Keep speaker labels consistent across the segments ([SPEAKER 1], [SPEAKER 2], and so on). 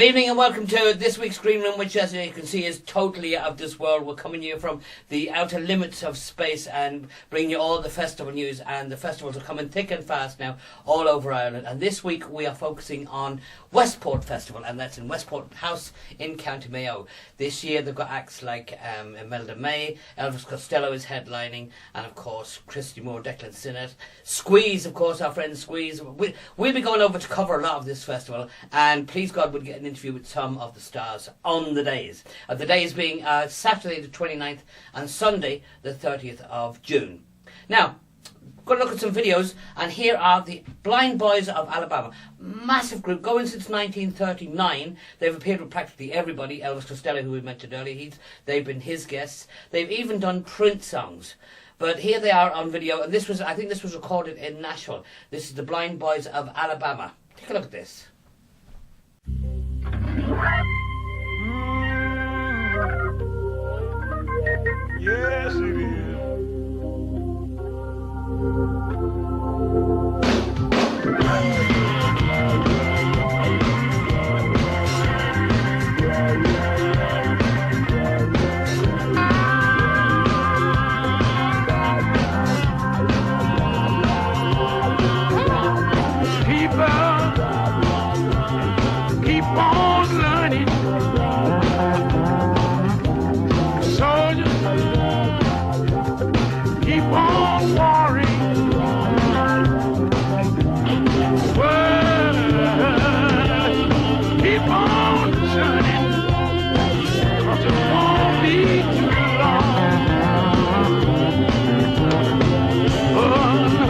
[SPEAKER 1] Good evening and welcome to this week's Green Room, which as you can see is totally out of this world. We're coming to you from the outer limits of space and bringing you all the festival news, and the festivals are coming thick and fast now all over Ireland. And this week we are focusing on Westport Festival, and that's in Westport House in County Mayo. This year they've got acts like Imelda May, Elvis Costello is headlining, and of course Christy Moore, Declan Sinnott, Squeeze, of course, our friend Squeeze. We'll be going over to cover a lot of this festival, and please God we'll get an interview with some of the stars on the days. The days being Saturday the 29th and Sunday the 30th of June. Now, we're going to look at some videos, and here are the Blind Boys of Alabama. Massive group, going since 1939. They've appeared with practically everybody. Elvis Costello, who we mentioned earlier, they've been his guests. They've even done Prince songs. But here they are on video, and I think this was recorded in Nashville. This is the Blind Boys of Alabama. Take a look at this.
[SPEAKER 2] Yes, it is. Keep on learning. Soldiers, keep on warring. World, keep on turning. 'Cause it won't be too long. Oh, no.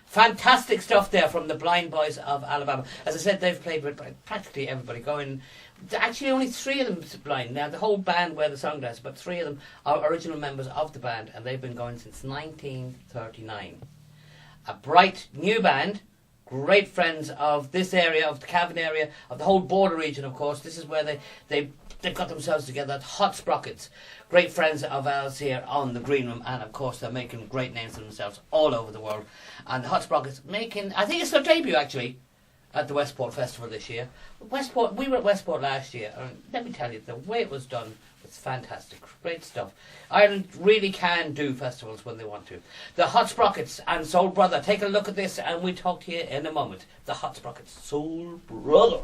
[SPEAKER 1] Fantastic stuff there from the Blind Boys of Alabama. As I said, they've played with practically everybody. Actually, only 3 of them blind. Now, the whole band wear the sunglasses, but 3 of them are original members of the band, and they've been going since 1939. A bright new band, great friends of this area, of the Cavan area, of the whole border region, of course. This is where they've got themselves together at Hot Sprockets. Great friends of ours here on the Green Room, and of course they're making great names for themselves all over the world. And the Hot Sprockets making, I think it's their debut actually, at the Westport Festival this year. Westport, we were at Westport last year, and let me tell you, the way it was done was fantastic. Great stuff. Ireland really can do festivals when they want to. The Hot Sprockets and Soul Brother. Take a look at this and we'll talk to you in a moment. The Hot Sprockets, Soul Brother.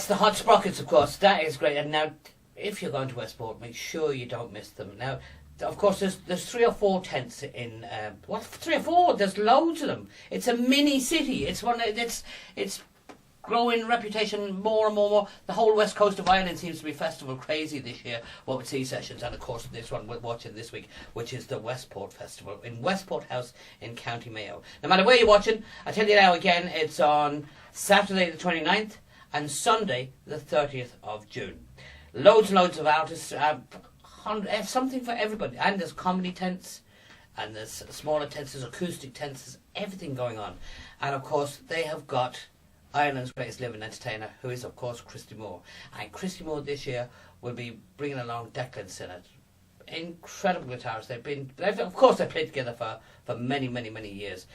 [SPEAKER 1] That's the Hot Sprockets, of course. That is great. And now, if you're going to Westport, make sure you don't miss them. Now, of course, there's 3 or 4 tents in. What 3 or 4? There's loads of them. It's a mini city. It's one. It's growing reputation more and more. The whole west coast of Ireland seems to be festival crazy this year. What with sea sessions, and of course this one we're watching this week, which is the Westport Festival in Westport House in County Mayo. No matter where you're watching, I tell you now again, it's on Saturday the 29th and Sunday the 30th of June. Loads and loads of artists, something for everybody. And there's comedy tents, and there's smaller tents, there's acoustic tents, there's everything going on. And of course they have got Ireland's greatest living entertainer, who is of course Christy Moore. And Christy Moore this year will be bringing along Declan Sinnott. Incredible guitarists. Of course they played together for many, many, many years.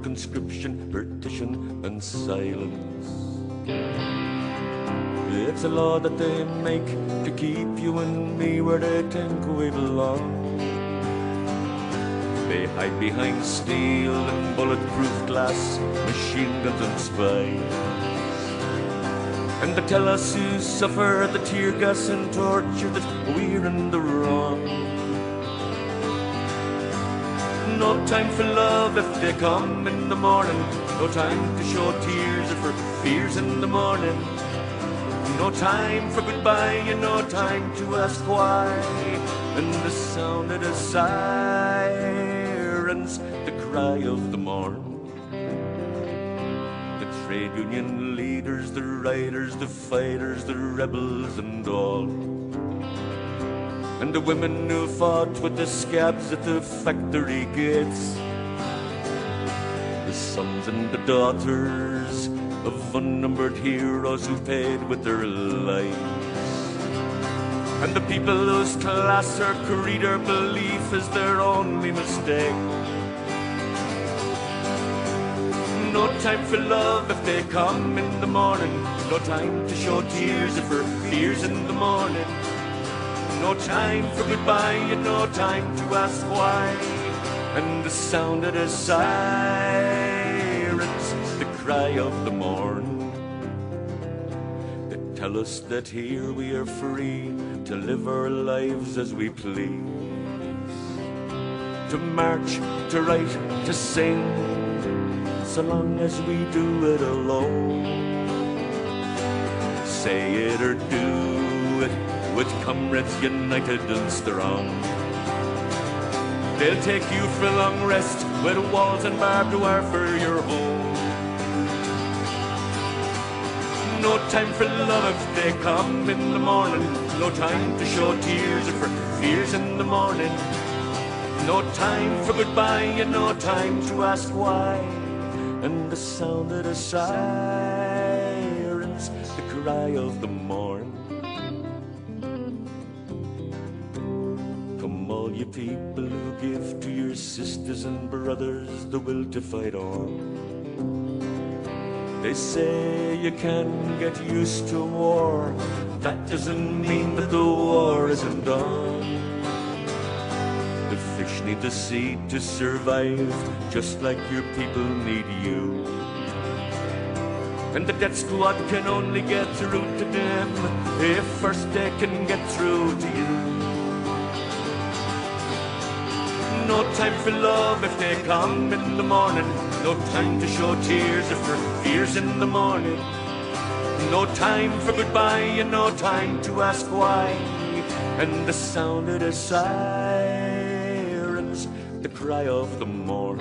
[SPEAKER 3] Conscription, partition, and silence. It's a law that they make to keep you and me where they think we belong. They hide behind steel and bulletproof glass, machine guns and spies. And they tell us who suffer the tear gas and torture that we're in the wrong. No time for love if they come in the morning. No time to show tears or for fears in the morning. No time for goodbye and no time to ask why. And the sound of the sirens, the cry of the morn. The trade union leaders, the riders, the fighters, the rebels and all. And the women who fought with the scabs at the factory gates. The sons and the daughters of unnumbered heroes who paid with their lives. And the people whose class or creed or belief is their only mistake. No time for love if they come in the morning. No time to show tears if for fears in the morning. No time for goodbye and no time to ask why. And the sound of the sirens, the cry of the morn. They tell us that here we are free to live our lives as we please. To march, to write, to sing, so long as we do it alone. Say it or do it, with comrades united and strong. They'll take you for long rest with walls and barbed wire for your home. No time for love if they come in the morning. No time to show tears or for fears in the morning. No time for goodbye and no time to ask why. And the sound of the sirens, the cry of the morn. All you people who give to your sisters and brothers the will to fight on. They say you can get used to war. That doesn't mean that the war isn't done. The fish need the sea to survive, just like your people need you. And the death squad can only get through to them if first they can get through to you. No time for love if they come in the morning. No time to show tears or for fears in the morning. No time for goodbye and no time to ask why. And the sound of the sirens, the cry of the morn.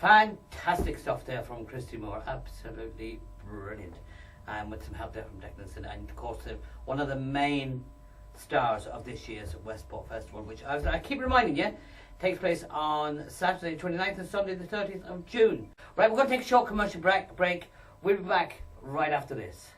[SPEAKER 1] Fantastic stuff there from Christy Moore. Absolutely brilliant. And with some help there from Declan, and of course one of the main stars of this year's Westport Festival, which I keep reminding you, takes place on Saturday 29th and Sunday the 30th of June. Right, we're going to take a short commercial break. We'll be back right after this.